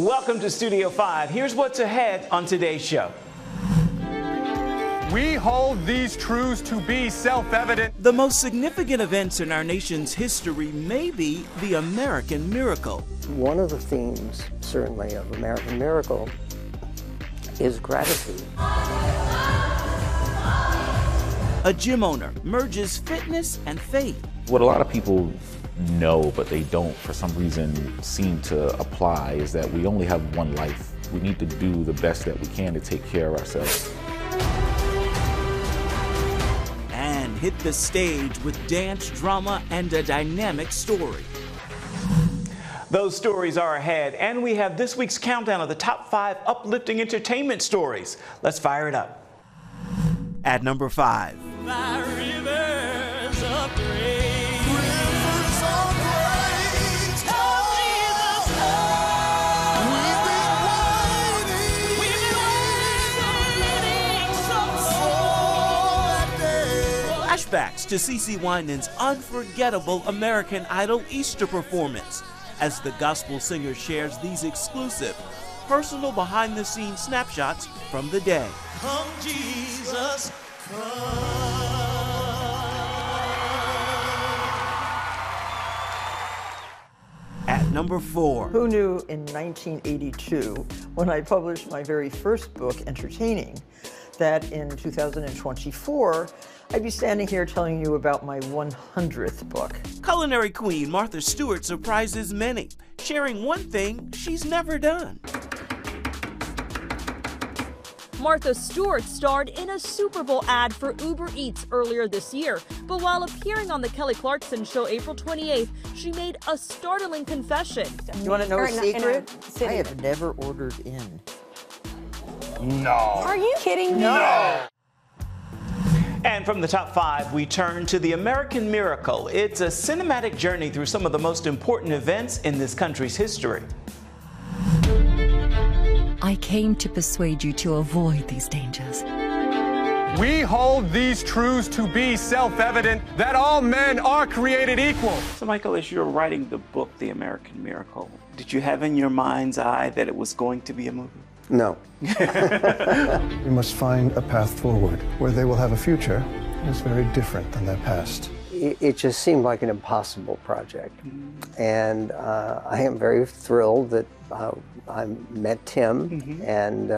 Welcome to Studio 5. Here's what's ahead on today's show. We hold these truths to be self-evident. The most significant events in our nation's history may be the American miracle. One of the themes, certainly, of American Miracle is gratitude. A gym owner merges fitness and faith. What a lot of people know, but they don't for some reason seem to apply, is that we only have one life. We need to do the best that we can to take care of ourselves. And hit the stage with dance, drama, and a dynamic story. Those stories are ahead, and we have this week's countdown of the top 5 uplifting entertainment stories. Let's fire it up. At number 5. Flashbacks to CeCe Winans' unforgettable American Idol Easter performance, as the gospel singer shares these exclusive, personal behind-the-scenes snapshots from the day. Come, Jesus, come. At number 4. Who knew in 1982, when I published my very first book, Entertaining, that in 2024, I'd be standing here telling you about my 100th book. Culinary queen Martha Stewart surprises many, sharing one thing she's never done. Martha Stewart starred in a Super Bowl ad for Uber Eats earlier this year, but while appearing on the Kelly Clarkson show April 28th, she made a startling confession. You want to know a secret? I have never ordered in. No. Are you kidding me? No. And from the top 5, we turn to the American Miracle. It's a cinematic journey through some of the most important events in this country's history. I came to persuade you to avoid these dangers. We hold these truths to be self-evident, that all men are created equal. So, Michael, as you're writing the book, The American Miracle, did you have in your mind's eye that it was going to be a movie? No. We must find a path forward where they will have a future that is very different than their past. It just seemed like an impossible project. And I am very thrilled that I met Tim, and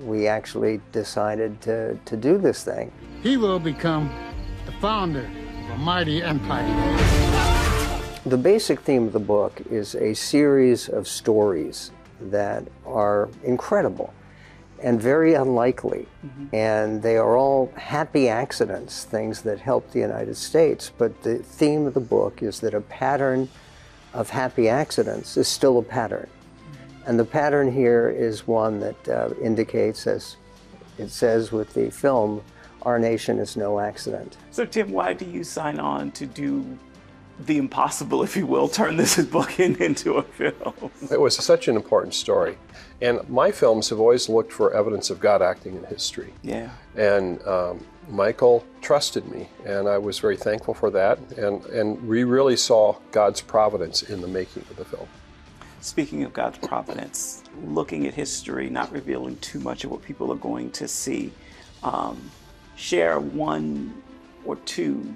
we actually decided to do this thing. He will become the founder of a mighty empire. The basic theme of the book is a series of stories that are incredible and very unlikely. And they are all happy accidents, things that help the United States. But the theme of the book is that a pattern of happy accidents is still a pattern. And the pattern here is one that indicates, as it says with the film, our nation is no accident. So, Tim, why do you sign on to do the impossible, if you will, turn this book into a film? It was such an important story. And my films have always looked for evidence of God acting in history. Yeah. And Michael trusted me, and I was very thankful for that. And we really saw God's providence in the making of the film. Speaking of God's providence, looking at history, not revealing too much of what people are going to see, share 1 or 2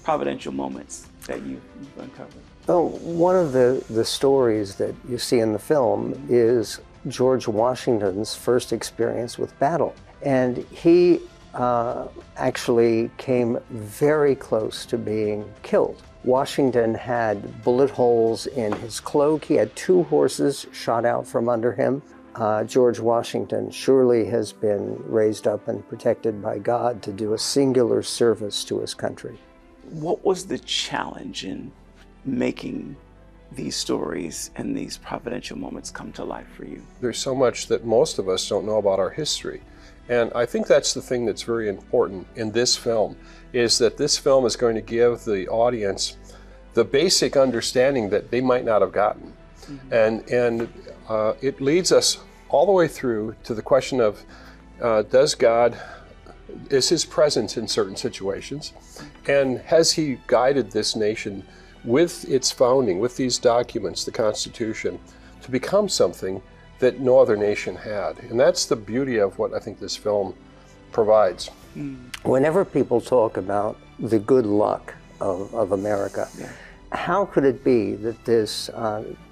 providential moments that you've uncovered. Oh, one of the stories that you see in the film is George Washington's first experience with battle. And he actually came very close to being killed. Washington had bullet holes in his cloak. He had 2 horses shot out from under him. George Washington surely has been raised up and protected by God to do a singular service to his country. What was the challenge in making these stories and these providential moments come to life for you? There's so much that most of us don't know about our history. And I think that's the thing that's very important in this film, is that this film is going to give the audience the basic understanding that they might not have gotten. And it leads us all the way through to the question of, is his presence in certain situations? And has he guided this nation with its founding, with these documents, the Constitution, to become something that no other nation had. And that's the beauty of what I think this film provides. Whenever people talk about the good luck of America, how could it be that this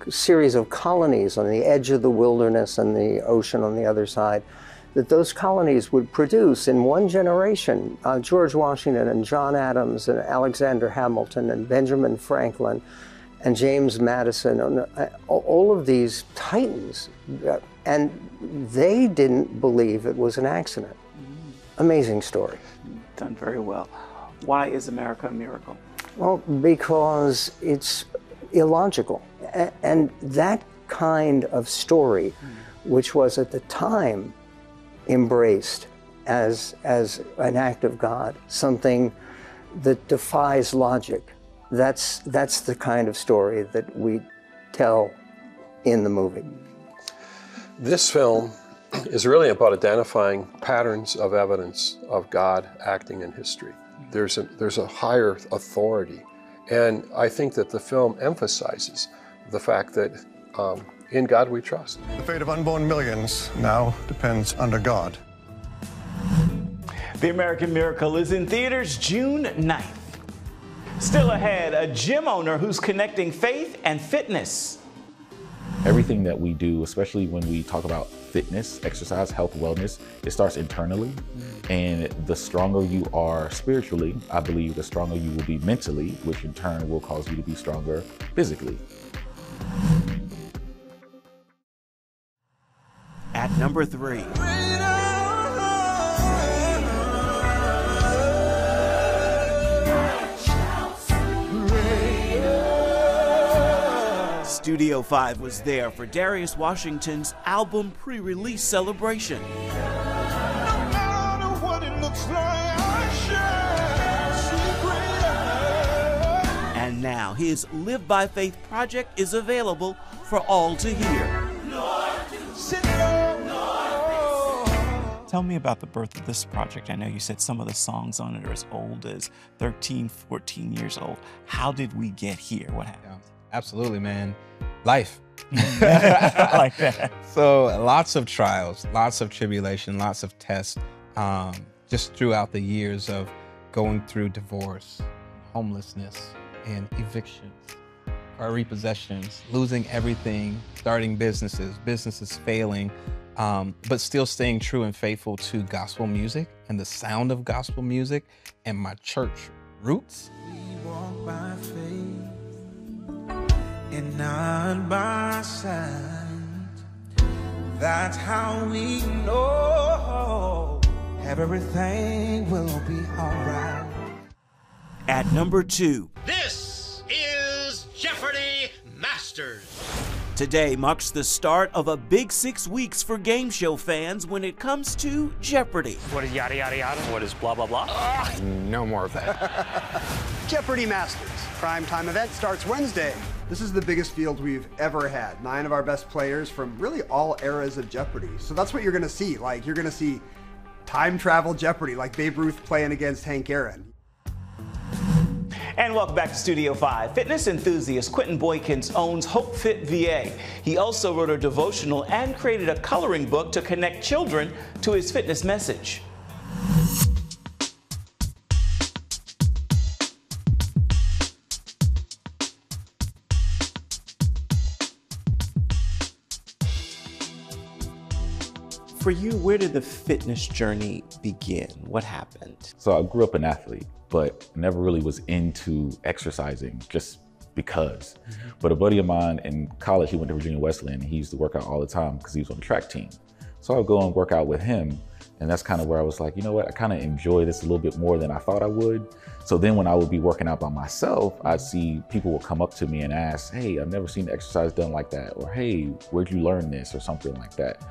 series of colonies on the edge of the wilderness and the ocean on the other side, that those colonies would produce in one generation George Washington and John Adams and Alexander Hamilton and Benjamin Franklin and James Madison, and all of these titans, and they didn't believe it was an accident. Amazing story. Done very well. Why is America a miracle? Well, because it's illogical. And that kind of story, which was at the time embraced as an act of God, something that defies logic, that's the kind of story that we tell in the movie. This film is really about identifying patterns of evidence of God acting in history. There's a higher authority, and I think that the film emphasizes the fact that in God we trust. The fate of unborn millions now depends under God. The American Miracle is in theaters June 9th. Still ahead, a gym owner who's connecting faith and fitness. Everything that we do, especially when we talk about fitness, exercise, health, wellness, it starts internally. And the stronger you are spiritually, I believe the stronger you will be mentally, which in turn will cause you to be stronger physically. At number 3. Studio 5 was there for Darius Washington's album pre-release celebration. And now his Live by Faith project is available for all to hear. Tell me about the birth of this project. I know you said some of the songs on it are as old as 13, 14 years old. How did we get here? What happened? Yeah, absolutely, man. Life. I like that. So lots of trials, lots of tribulation, lots of tests, just throughout the years of going through divorce, homelessness, and evictions, or repossessions, losing everything, starting businesses failing, but still staying true and faithful to gospel music and the sound of gospel music and my church roots. We walk by faith and not by sight. That's how we know everything will be alright. At number 2. This is Jeopardy Masters. Today marks the start of a big 6 weeks for game show fans when it comes to Jeopardy. What is yada yada yada? What is blah blah blah? No more of that. Jeopardy Masters. Primetime event starts Wednesday. This is the biggest field we've ever had. 9 of our best players from really all eras of Jeopardy. So that's what you're gonna see. Like, you're gonna see time travel Jeopardy, like Babe Ruth playing against Hank Aaron. And welcome back to Studio 5. Fitness enthusiast Quinton Boykins owns Hope Fit VA. He also wrote a devotional and created a coloring book to connect children to his fitness message. For you, where did the fitness journey begin? What happened? So I grew up an athlete, but never really was into exercising just because. But a buddy of mine in college, he went to Virginia Wesleyan, and he used to work out all the time because he was on the track team. So I would go and work out with him, and that's kind of where I was like, you know what, I kind of enjoy this a little bit more than I thought I would. So then when I would be working out by myself, I'd see people would come up to me and ask, hey, I've never seen exercise done like that, or hey, where'd you learn this, or something like that.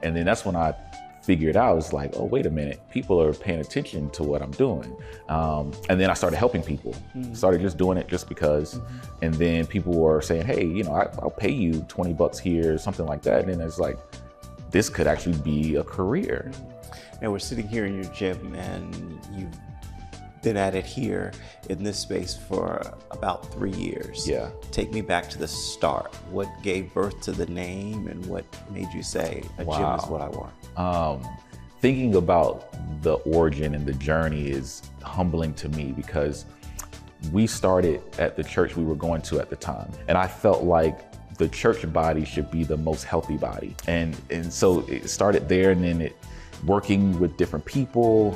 And then that's when I figured out, it's like, oh, wait a minute, people are paying attention to what I'm doing. And then I started helping people, started just doing it just because. And then people were saying, hey, you know, I'll pay you 20 bucks here, something like that. And then it's like, this could actually be a career. And we're sitting here in your gym, and you've been at it here in this space for about 3 years. Yeah. Take me back to the start. What gave birth to the name and what made you say a gym is what I want? Thinking about the origin and the journey is humbling to me because we started at the church we were going to at the time. And I felt like the church body should be the most healthy body. And so it started there, and then working with different people,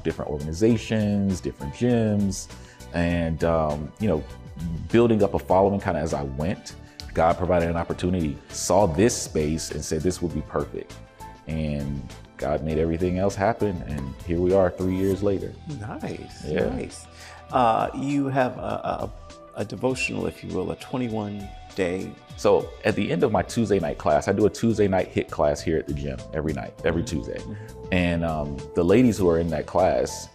different organizations, different gyms, and building up a following kind of as I went. God provided an opportunity, saw this space and said this would be perfect. And God made everything else happen, and here we are 3 years later. Nice, yeah. Nice. You have a devotional, if you will, a 21-day. So at the end of my Tuesday night class, I do a Tuesday night HIT class here at the gym every night, every Tuesday. And the ladies who are in that class,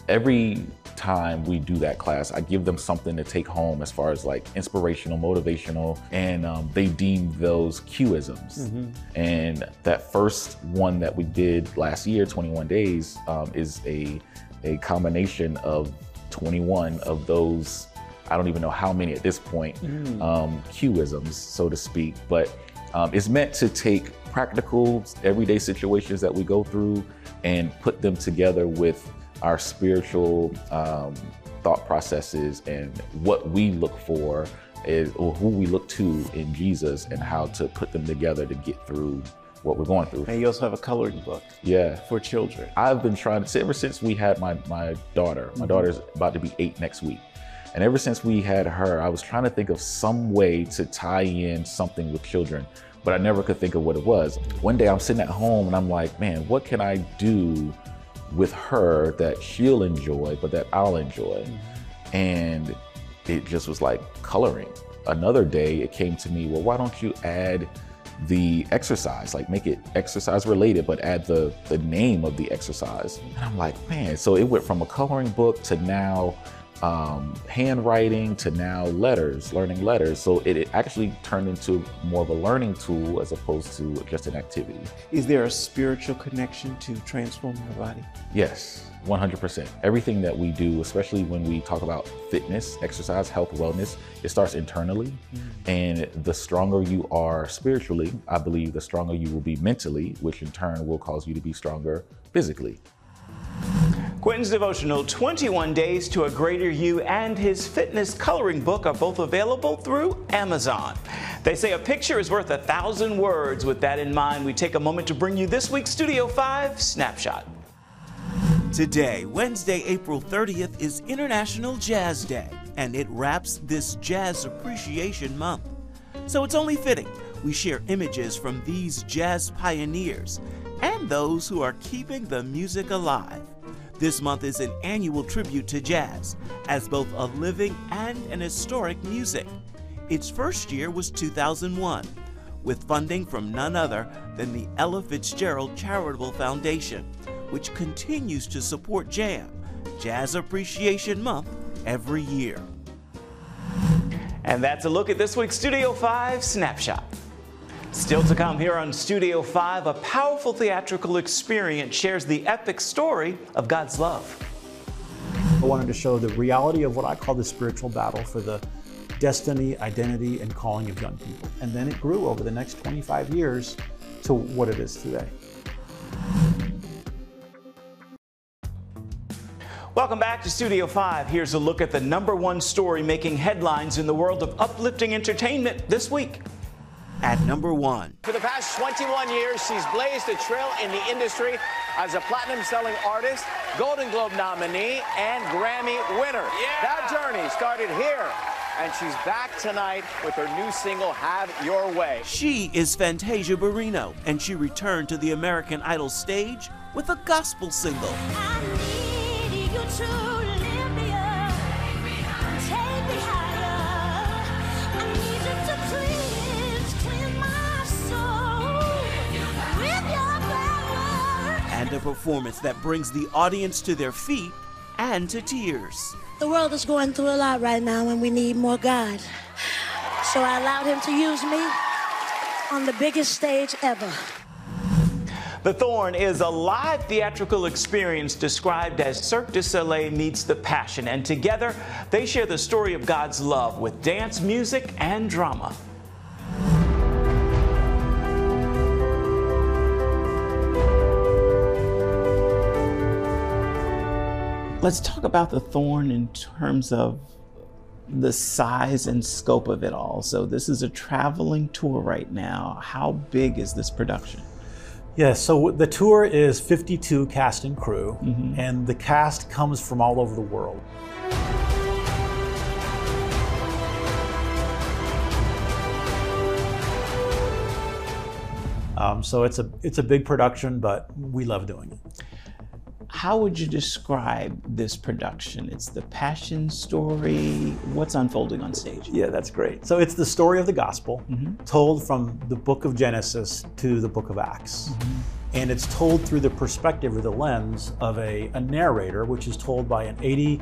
every time we do that class, I give them something to take home as far as like inspirational, motivational, and they deem those Q-isms. And that first one that we did last year, 21 days, is a combination of 21 of those, I don't even know how many at this point, Q-isms, so to speak, but it's meant to take practical, everyday situations that we go through and put them together with our spiritual thought processes and what we look for or who we look to in Jesus, and how to put them together to get through what we're going through. And you also have a coloring book. Yeah. For children. I've been trying to, ever since we had my daughter, my daughter's about to be 8 next week. And ever since we had her, I was trying to think of some way to tie in something with children, but I never could think of what it was. One day I'm sitting at home and I'm like, man, what can I do with her that she'll enjoy, but that I'll enjoy? And it just was like coloring. Another day it came to me, well, why don't you add the exercise, like make it exercise related, but add the name of the exercise. And I'm like, man, so it went from a coloring book to now handwriting to now letters, learning letters. So it actually turned into more of a learning tool as opposed to just an activity. Is there a spiritual connection to transforming the body? Yes, 100%. Everything that we do, especially when we talk about fitness, exercise, health, wellness, it starts internally. And the stronger you are spiritually, I believe the stronger you will be mentally, which in turn will cause you to be stronger physically. Quinton's devotional, 21 Days to a Greater You, and his fitness coloring book are both available through Amazon. They say a picture is worth 1,000 words. With that in mind, we take a moment to bring you this week's Studio 5 Snapshot. Today, Wednesday, April 30th, is International Jazz Day, and it wraps this Jazz Appreciation Month. So it's only fitting we share images from these jazz pioneers and those who are keeping the music alive. This month is an annual tribute to jazz as both a living and an historic music. Its first year was 2001, with funding from none other than the Ella Fitzgerald Charitable Foundation, which continues to support JAM, Jazz Appreciation Month, every year. And that's a look at this week's Studio 5 Snapshot. Still to come here on Studio 5, a powerful theatrical experience shares the epic story of God's love. I wanted to show the reality of what I call the spiritual battle for the destiny, identity, and calling of young people. And then it grew over the next 25 years to what it is today. Welcome back to Studio 5. Here's a look at the #1 story making headlines in the world of uplifting entertainment this week. At #1. For the past 21 years, she's blazed a trail in the industry as a platinum-selling artist, Golden Globe nominee, and Grammy winner. That journey started here, and she's back tonight with her new single, Have Your Way. She is Fantasia Barrino, and she returned to the American Idol stage with a gospel single. And a performance that brings the audience to their feet and to tears. The world is going through a lot right now and we need more God. So I allowed him to use me on the biggest stage ever. The Thorn is a live theatrical experience described as Cirque du Soleil meets The Passion, and together they share the story of God's love with dance, music, and drama. Let's talk about The Thorn in terms of the size and scope of it all. So this is a traveling tour right now. How big is this production? Yeah, so the tour is 52 cast and crew, and the cast comes from all over the world. So it's a big production, but we love doing it. How would you describe this production? It's the passion story. What's unfolding on stage? Yeah, that's great. So it's the story of the gospel told from the book of Genesis to the book of Acts. And it's told through the perspective or the lens of a narrator, which is told by an 80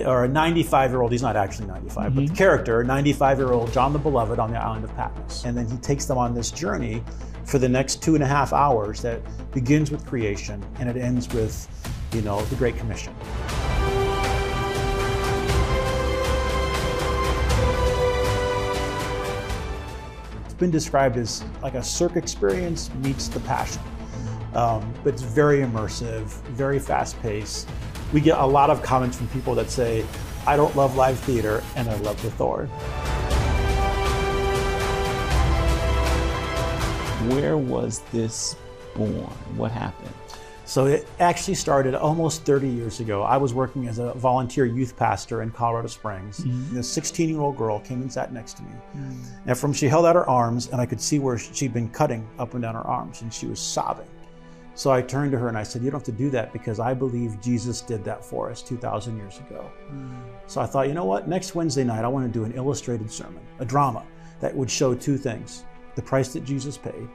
or a 95-year-old, he's not actually 95, but the character, 95-year-old John the Beloved on the island of Patmos. And then he takes them on this journey for the next 2.5 hours that begins with creation and it ends with, you know, the Great Commission. It's been described as like a Cirque experience meets The Passion. But it's very immersive, very fast-paced. We get a lot of comments from people that say, I don't love live theater and I love The Thorn. Where was this born? What happened? So it actually started almost 30 years ago. I was working as a volunteer youth pastor in Colorado Springs. And a 16-year-old girl came and sat next to me. And Efrem, she held out her arms and I could see where she'd been cutting up and down her arms and she was sobbing. So I turned to her and I said, you don't have to do that because I believe Jesus did that for us 2,000 years ago. So I thought, you know what? Next Wednesday night, I want to do an illustrated sermon, a drama that would show two things. The price that Jesus paid,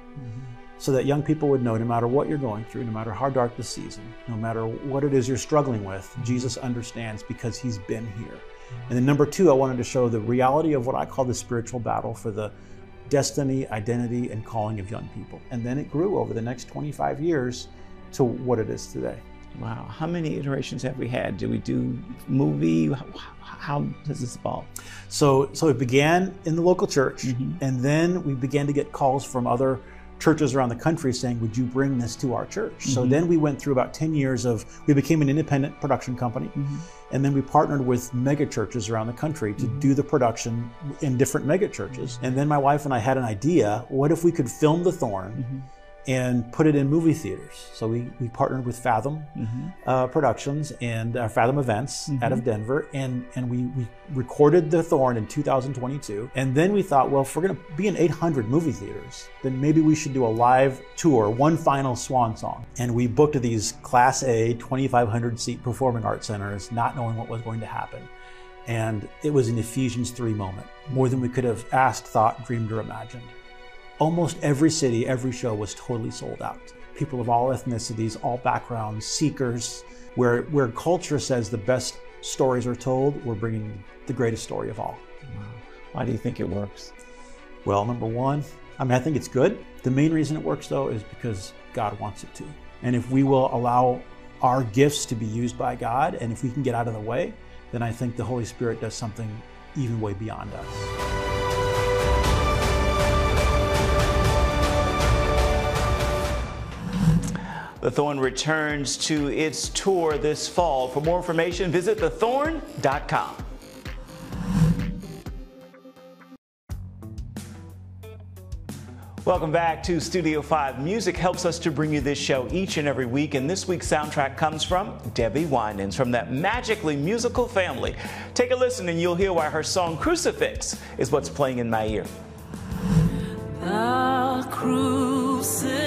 so that young people would know no matter what you're going through, no matter how dark the season, no matter what it is you're struggling with, Jesus understands because he's been here. And then number two, I wanted to show the reality of what I call the spiritual battle for the destiny, identity, and calling of young people. And then it grew over the next 25 years to what it is today. Wow. How many iterations have we had? Did we do movie? How does this evolve? So it began in the local church, and then we began to get calls from other churches around the country saying, would you bring this to our church? So then we went through about 10 years of, we became an independent production company, and then we partnered with mega churches around the country to do the production in different mega churches. And then my wife and I had an idea, what if we could film The Thorn and put it in movie theaters? So we partnered with Fathom Productions and Fathom Events out of Denver, and we recorded The Thorn in 2022. And then we thought, well, if we're gonna be in 800 movie theaters, then maybe we should do a live tour, one final swan song. And we booked these Class A 2,500 seat performing arts centers, not knowing what was going to happen. And it was an Ephesians 3 moment, more than we could have asked, thought, dreamed, or imagined. Almost every city, every show was totally sold out. People of all ethnicities, all backgrounds, seekers. Where culture says the best stories are told, we're bringing the greatest story of all. Wow. Why do you think it works? Well, number one, I think it's good. The main reason it works, though, is because God wants it to. And if we will allow our gifts to be used by God, and if we can get out of the way, then I think the Holy Spirit does something even way beyond us. The Thorn returns to its tour this fall. For more information, visit thethorn.com. Welcome back to Studio 5. Music helps us to bring you this show each and every week, and this week's soundtrack comes from Debbie Winans, from that magically musical family. Take a listen and you'll hear why her song Crucifix is what's playing in my ear. The crucifix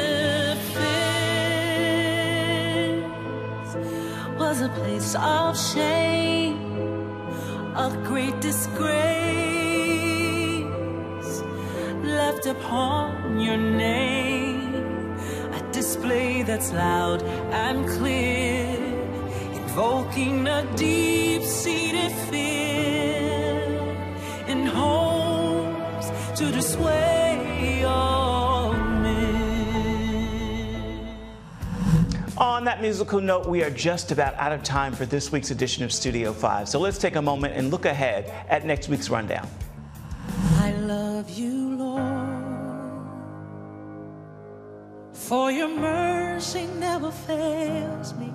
was a place of shame, a great disgrace, left upon your name, a display that's loud and clear, invoking a deep-seated fear in hopes to dissuade all men. On that musical note, we are just about out of time for this week's edition of Studio 5. So let's take a moment and look ahead at next week's rundown. I love you, Lord, for your mercy never fails me.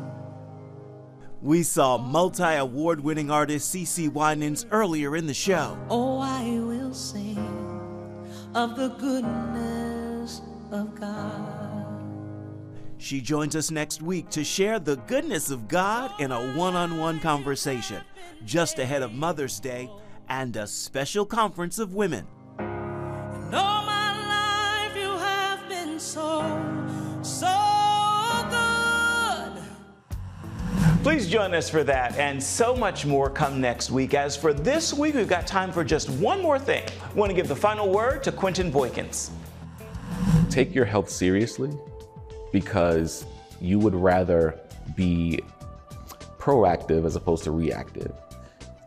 We saw multi-award-winning artist CeCe Winans earlier in the show. Oh, I will sing of the goodness of God. She joins us next week to share the goodness of God in a one-on-one conversation, just ahead of Mother's Day and a special conference of women. And all my life you have been so good. Please join us for that and so much more come next week. As for this week, we've got time for just one more thing. I want to give the final word to Quinton Boykins. Take your health seriously, because you would rather be proactive as opposed to reactive.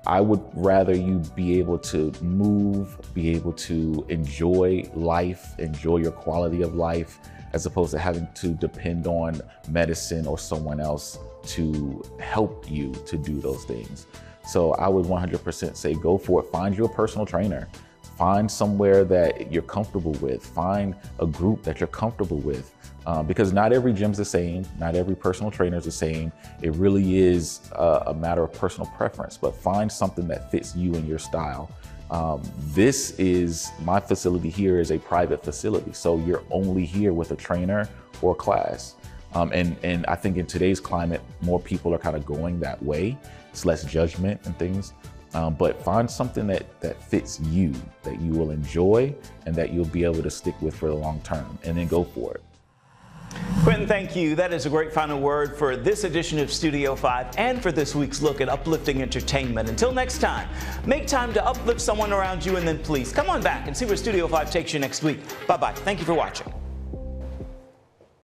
I would rather you be able to move, be able to enjoy life, enjoy your quality of life, as opposed to having to depend on medicine or someone else to help you to do those things. So I would 100% say go for it. Find your personal trainer. Find somewhere that you're comfortable with. Find a group that you're comfortable with. Because not every gym's the same, not every personal trainer is the same. It really is a matter of personal preference, but find something that fits you and your style. My facility here is a private facility, so you're only here with a trainer or a class. And I think in today's climate, more people are kind of going that way. It's less judgment and things. But find something that fits you, that you will enjoy, and that you'll be able to stick with for the long term, and then go for it. Quinton, thank you. That is a great final word for this edition of Studio 5 and for this week's look at uplifting entertainment. Until next time, make time to uplift someone around you, and then please come on back and see where Studio 5 takes you next week. Bye-bye. Thank you for watching.